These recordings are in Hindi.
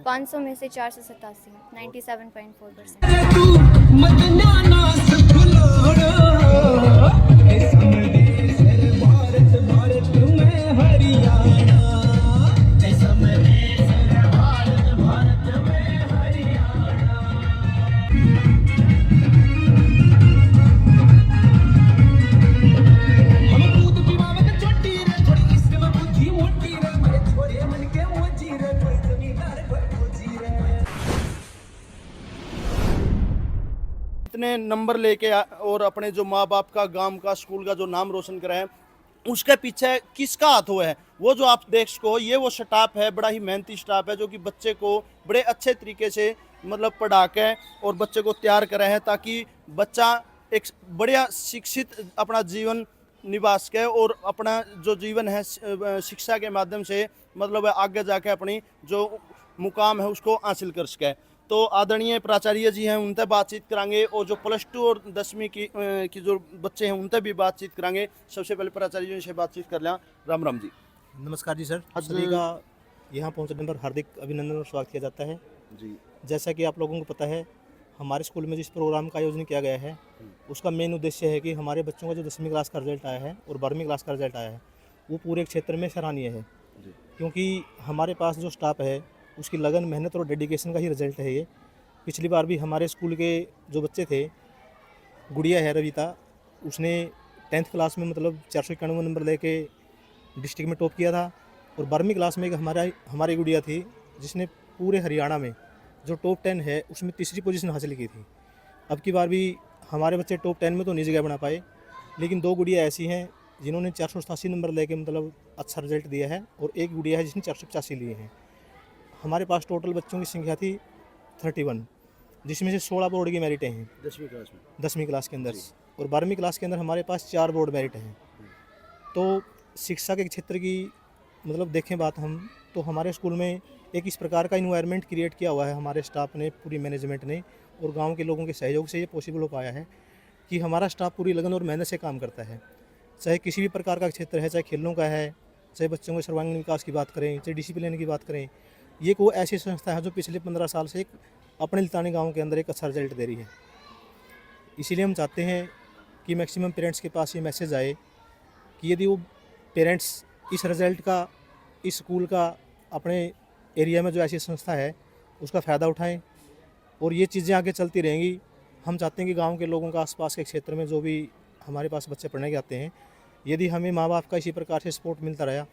500 में से 487, 97.4%। इतने नंबर लेके और अपने जो माँ बाप का, गांव का, स्कूल का जो नाम रोशन करा है, उसके पीछे किसका हाथ हुआ है? वो जो आप देख सको, ये वो स्टाफ है, बड़ा ही मेहनती स्टाफ है, जो कि बच्चे को बड़े अच्छे तरीके से मतलब पढ़ा के और बच्चे को तैयार करे हैं, ताकि बच्चा एक बढ़िया शिक्षित अपना जीवन निभा सके और अपना जो जीवन है शिक्षा के माध्यम से मतलब आगे जाके अपनी जो मुकाम है उसको हासिल कर सके। तो आदरणीय प्राचार्य जी हैं, उनसे बातचीत करांगे, और जो +2 और 10वीं की जो बच्चे हैं उनसे भी बातचीत करांगे। सबसे पहले प्राचार्य जी से बातचीत कर लें। राम राम जी। नमस्कार जी सर, सभी का यहाँ पहुँचने पर हार्दिक अभिनंदन और स्वागत किया जाता है जी। जैसा कि आप लोगों को पता है, हमारे स्कूल में जिस प्रोग्राम का आयोजन किया गया है उसका मेन उद्देश्य है कि हमारे बच्चों का जो 10वीं क्लास का रिजल्ट आया है और 12वीं क्लास का रिजल्ट आया है वो पूरे क्षेत्र में सराहनीय है जी। क्योंकि हमारे पास जो स्टाफ है उसकी लगन, मेहनत और डेडिकेशन का ही रिजल्ट है ये। पिछली बार भी हमारे स्कूल के जो बच्चे थे, गुड़िया है रविता, उसने 10th क्लास में मतलब 491 नंबर लेके डिस्ट्रिक्ट में टॉप किया था, और 12वीं क्लास में एक हमारी गुड़िया थी जिसने पूरे हरियाणा में जो टॉप 10 है उसमें तीसरी पोजीशन हासिल की थी। अब की बार भी हमारे बच्चे टॉप 10 में तो नहीं जगह बना पाए, लेकिन 2 गुड़िया ऐसी हैं जिन्होंने 487 नंबर लेके मतलब अच्छा रिजल्ट दिया है, और एक गुड़िया है जिसने 485 लिए हैं। हमारे पास टोटल बच्चों की संख्या थी 31, जिसमें से 16 बोर्ड की मेरिटें हैं 10वीं क्लास में, 10वीं क्लास के अंदर, और 12वीं क्लास के अंदर हमारे पास 4 बोर्ड मेरिट हैं। तो शिक्षा के क्षेत्र की मतलब देखें बात हम, तो हमारे स्कूल में एक इस प्रकार का इन्वायरमेंट क्रिएट किया हुआ है हमारे स्टाफ ने, पूरी मैनेजमेंट ने और गांव के लोगों के सहयोग से ये पॉसिबल हो पाया है कि हमारा स्टाफ पूरी लगन और मेहनत से काम करता है। चाहे किसी भी प्रकार का क्षेत्र है, चाहे खेलों का है, चाहे बच्चों के सर्वांगीण विकास की बात करें, चाहे डिसिप्लिन की बात करें, ये कोई ऐसी संस्था है जो पिछले 15 साल से अपने लितानी गाँव के अंदर एक अच्छा रिजल्ट दे रही है। इसीलिए हम चाहते हैं कि मैक्सिमम पेरेंट्स के पास ये मैसेज आए कि यदि वो पेरेंट्स इस रिज़ल्ट का, इस स्कूल का अपने एरिया में जो ऐसी संस्था है उसका फ़ायदा उठाएं, और ये चीज़ें आगे चलती रहेंगी। हम चाहते हैं कि गांव के लोगों का, आसपास के क्षेत्र में जो भी हमारे पास बच्चे पढ़ने के आते हैं, यदि हमें माँ बाप का इसी प्रकार से सपोर्ट मिलता रहा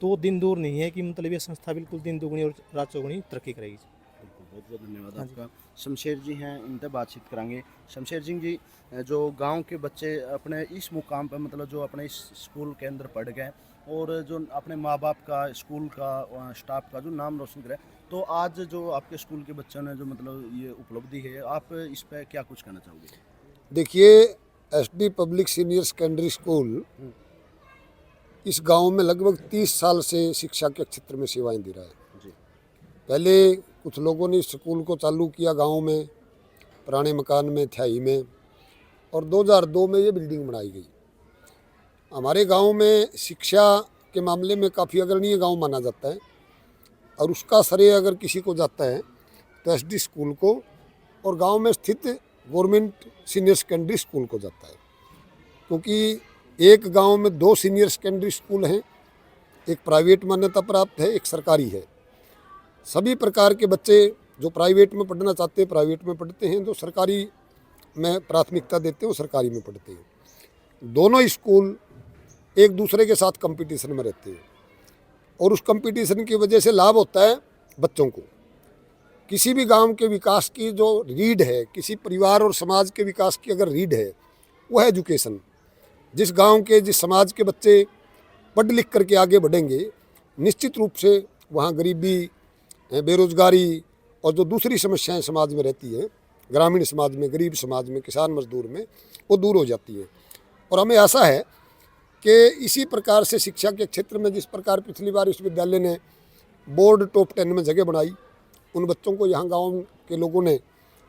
तो दिन दूर नहीं है कि मतलब ये संस्था बिल्कुल दिन दुगनी और रात चौगुनी तरक्की करेगी। बहुत बहुत धन्यवाद आपका। शमशेर जी हैं, उनसे बातचीत करांगे। शमशेर सिंह जी, जो गांव के बच्चे अपने इस मुकाम पर मतलब जो अपने इस स्कूल के अंदर पढ़ गए और जो अपने माँ बाप का, स्कूल का, स्टाफ का जो नाम रोशन करे, तो आज जो आपके स्कूल के बच्चों ने जो मतलब ये उपलब्धि है, आप इस पर क्या कुछ कहना चाहोगे? देखिए, SD public senior secondary school इस गांव में लगभग 30 साल से शिक्षा के क्षेत्र में सेवाएं दे रहा है जी। पहले कुछ लोगों ने इस स्कूल को चालू किया गांव में, पुराने मकान में, थ्याई में, और 2002 में ये बिल्डिंग बनाई गई। हमारे गांव में शिक्षा के मामले में काफ़ी अग्रणीय गांव माना जाता है, और उसका श्रेय अगर किसी को जाता है तो एसडी स्कूल को और गांव में स्थित गवर्नमेंट सीनियर सेकेंडरी स्कूल को जाता है, क्योंकि एक गांव में 2 सीनियर सेकेंडरी स्कूल हैं, एक प्राइवेट मान्यता प्राप्त है, एक सरकारी है। सभी प्रकार के बच्चे जो प्राइवेट में पढ़ना चाहते हैं प्राइवेट में पढ़ते हैं, जो सरकारी में प्राथमिकता देते हैं वो सरकारी में पढ़ते हैं। दोनों स्कूल एक दूसरे के साथ कंपटीशन में रहते हैं, और उस कंपटीशन की वजह से लाभ होता है बच्चों को। किसी भी गांव के विकास की जो रीढ़ है, किसी परिवार और समाज के विकास की अगर रीढ़ है, वो है एजुकेशन। जिस गांव के, जिस समाज के बच्चे पढ़ लिख करके आगे बढ़ेंगे, निश्चित रूप से वहाँ गरीबी, बेरोजगारी और जो दूसरी समस्याएं समाज में रहती हैं, ग्रामीण समाज में, गरीब समाज में, किसान मजदूर में, वो दूर हो जाती है। और हमें आशा है कि इसी प्रकार से शिक्षा के क्षेत्र में जिस प्रकार पिछली बार इस विद्यालय ने बोर्ड टॉप 10 में जगह बनाई, उन बच्चों को यहाँ गाँव के लोगों ने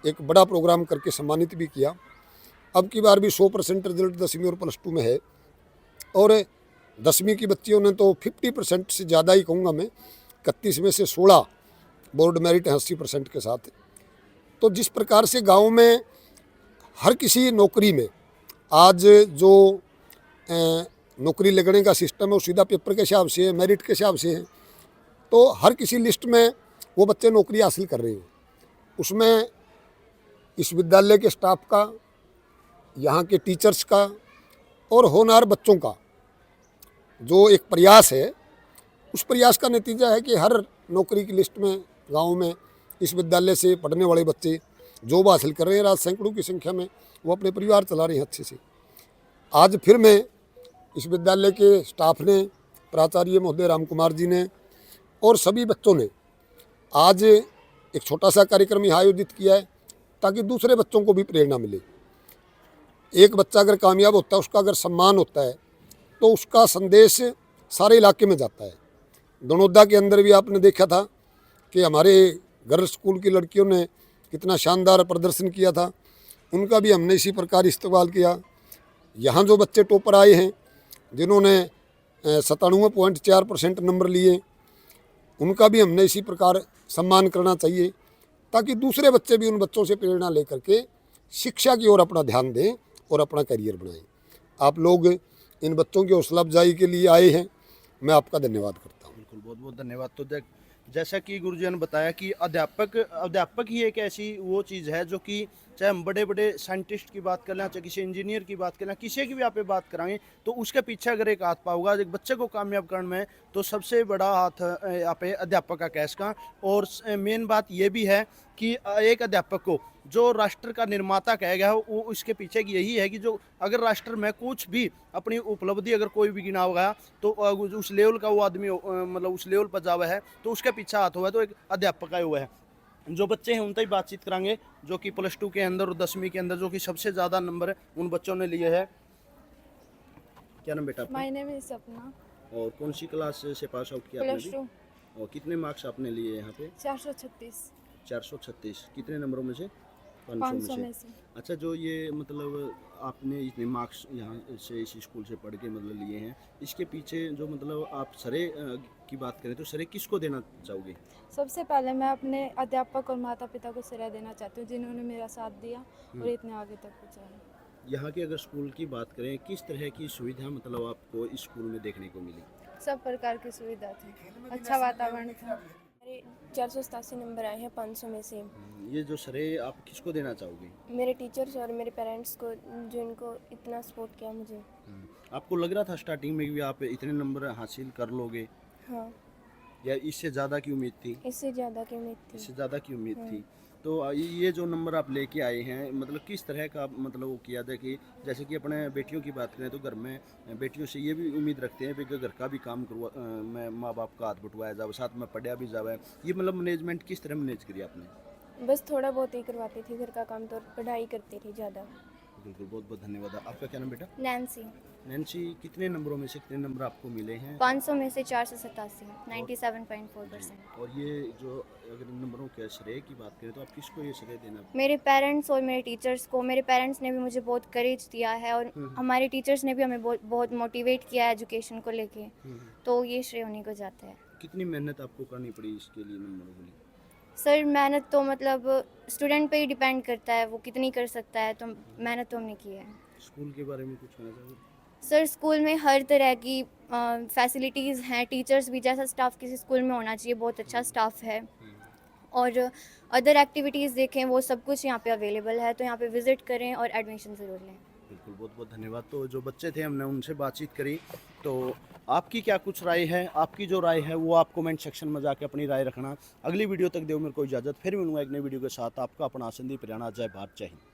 एक बड़ा प्रोग्राम करके सम्मानित भी किया। अब की बार भी 100% रिजल्ट 10वीं और +2 में है, और 10वीं की बच्चियों ने तो 50% से ज़्यादा ही कहूँगा मैं, 31 में से 16 बोर्ड मेरिट है 80% के साथ। तो जिस प्रकार से गांव में हर किसी नौकरी में आज जो नौकरी लगने का सिस्टम है वो सीधा पेपर के हिसाब से है, मेरिट के हिसाब से है। तो हर किसी लिस्ट में वो बच्चे नौकरी हासिल कर रहे हैं। उसमें इस विद्यालय के स्टाफ का, यहाँ के टीचर्स का और होनहार बच्चों का जो एक प्रयास है, उस प्रयास का नतीजा है कि हर नौकरी की लिस्ट में गांव में इस विद्यालय से पढ़ने वाले बच्चे जॉब हासिल कर रहे हैं। आज सैकड़ों की संख्या में वो अपने परिवार चला रहे हैं अच्छे से। आज फिर मैं इस विद्यालय के स्टाफ ने, प्राचार्य महोदय राम कुमार जी ने और सभी बच्चों ने आज एक छोटा सा कार्यक्रम यहाँ आयोजित किया है ताकि दूसरे बच्चों को भी प्रेरणा मिले। एक बच्चा अगर कामयाब होता है, उसका अगर सम्मान होता है, तो उसका संदेश सारे इलाके में जाता है। दनौदा के अंदर भी आपने देखा था कि हमारे गर्ल्स स्कूल की लड़कियों ने कितना शानदार प्रदर्शन किया था, उनका भी हमने इसी प्रकार इस्तेमाल किया। यहाँ जो बच्चे टॉपर आए हैं, जिन्होंने 97.4% नंबर लिए, उनका भी हमने इसी प्रकार सम्मान करना चाहिए ताकि दूसरे बच्चे भी उन बच्चों से प्रेरणा लेकर के शिक्षा की ओर अपना ध्यान दें और अपना करियर बनाएं। आप लोग इन बच्चों की हौसला अफजाई के लिए आए हैं, मैं आपका धन्यवाद करता हूँ। बिल्कुल, बहुत बहुत धन्यवाद। तो जैसा कि गुरुजी ने बताया कि अध्यापक ही एक ऐसी वो चीज़ है जो कि चाहे हम बड़े बड़े साइंटिस्ट की बात कर लें, चाहे किसी इंजीनियर की बात कर लें, किसी की भी आप बात कराएं, तो उसके पीछे अगर एक हाथ पाओगा एक बच्चे को कामयाब करने में, तो सबसे बड़ा हाथ आप अध्यापक का कैस का। और मेन बात ये भी है कि एक अध्यापक को जो राष्ट्र का निर्माता कहा गया है, वो उसके पीछे की यही है कि जो अगर राष्ट्र में कुछ भी अपनी उपलब्धि अगर कोई भी गिना होगा, तो उस लेवल का वो आदमी मतलब उस लेवल पर जावा है, तो उसके पीछे हाथ हुआ है, तो एक अध्यापक का हुआ है। जो बच्चे हैं उनसे ही बातचीत करांगे जो कि +2 के अंदर और 10वीं के अंदर जो कि सबसे ज़्यादा नंबर उन बच्चों ने लिए है। क्या नाम बेटा आपका? माय नेम इज सपना। और कौन सी क्लास से पास आउट किया आपने? +2। और कितने मार्क्स आपने लिए यहाँ पे? 436। 436। कितने नंबरों में से? 500 में से। अच्छा, जो ये मतलब आपने इतने मार्क्स यहाँ से इस स्कूल से पढ़ के मतलब लिए हैं, इसके पीछे जो मतलब आप सरे की बात करें तो सरे किसको देना चाहोगे? सबसे पहले मैं अपने अध्यापक और माता पिता को श्रेय देना चाहती हूँ, जिन्होंने मेरा साथ दिया और इतने आगे तक पहुँचाया। यहाँ के अगर स्कूल की बात करें, किस तरह की सुविधा मतलब आपको इस स्कूल में देखने को मिली? सब प्रकार की सुविधा थी, अच्छा वातावरण था। मेरे 487 नंबर आए हैं 500 में से। ये जो श्रेय आप किसको देना चाहोगे? मेरे टीचर्स और मेरे पेरेंट्स को, जो इनको इतना सपोर्ट किया मुझे। आपको लग रहा था स्टार्टिंग में भी आप इतने नंबर हासिल कर लोगे, हाँ, या इससे ज़्यादा की उम्मीद थी? इससे ज़्यादा की उम्मीद थी। इससे ज़्यादा की उम्मीद थी। तो ये जो नंबर आप लेके आए हैं, मतलब किस तरह का मतलब वो किया था कि जैसे कि अपने बेटियों की बात करें तो घर में बेटियों से ये भी उम्मीद रखते हैं कि घर का भी काम करवा, मैं माँ बाप का हाथ बटवाया जाए, साथ में पढ़ा भी जाए। ये मतलब मैनेजमेंट किस तरह मैनेज करी आपने? बस थोड़ा बहुत ही करवाती थी घर का काम, तो पढ़ाई करती थी ज़्यादा। बिल्कुल, बहुत बहुत धन्यवाद। आपका क्या नाम बेटा? नैन्सी। नैन्सी, कितने नंबरों में से कितने नंबर आपको मिले हैं? 500 में से 487, 97.4%। और ये जो अगर नंबरों के श्रेय की बात करें तो आप किसको ये श्रेय देना? मेरे पेरेंट्स और मेरे टीचर्स को। मेरे पेरेंट्स ने भी मुझे बहुत करेज दिया है और हमारे टीचर्स ने भी हमें बहुत मोटिवेट किया है एजुकेशन को लेके, तो ये श्रेय उन्हीं को जाता है। कितनी मेहनत आपको करनी पड़ी इसके लिए नंबरों के लिए? सर मेहनत तो मतलब स्टूडेंट पे ही डिपेंड करता है, वो कितनी कर सकता है, तो मेहनत तो हमने की है। स्कूल के बारे में कुछ कहना चाहोगे? सर स्कूल में हर तरह की फैसिलिटीज़ हैं, टीचर्स भी जैसा स्टाफ किसी स्कूल में होना चाहिए, बहुत अच्छा स्टाफ है। और अदर एक्टिविटीज़ देखें, वो सब कुछ यहाँ पे अवेलेबल है, तो यहाँ पे विज़िट करें और एडमिशन ज़रूर लें। बिल्कुल, बहुत बहुत धन्यवाद। तो जो बच्चे थे हमने उनसे बातचीत करी, तो आपकी क्या कुछ राय है? आपकी जो राय है वो आप कमेंट सेक्शन में जाके अपनी राय रखना। अगली वीडियो तक दो मेरे को इजाज़त, फिर मिलूंगा एक नई वीडियो के साथ। आपका अपना संदीप राणा। जय भारत, जय हिंद।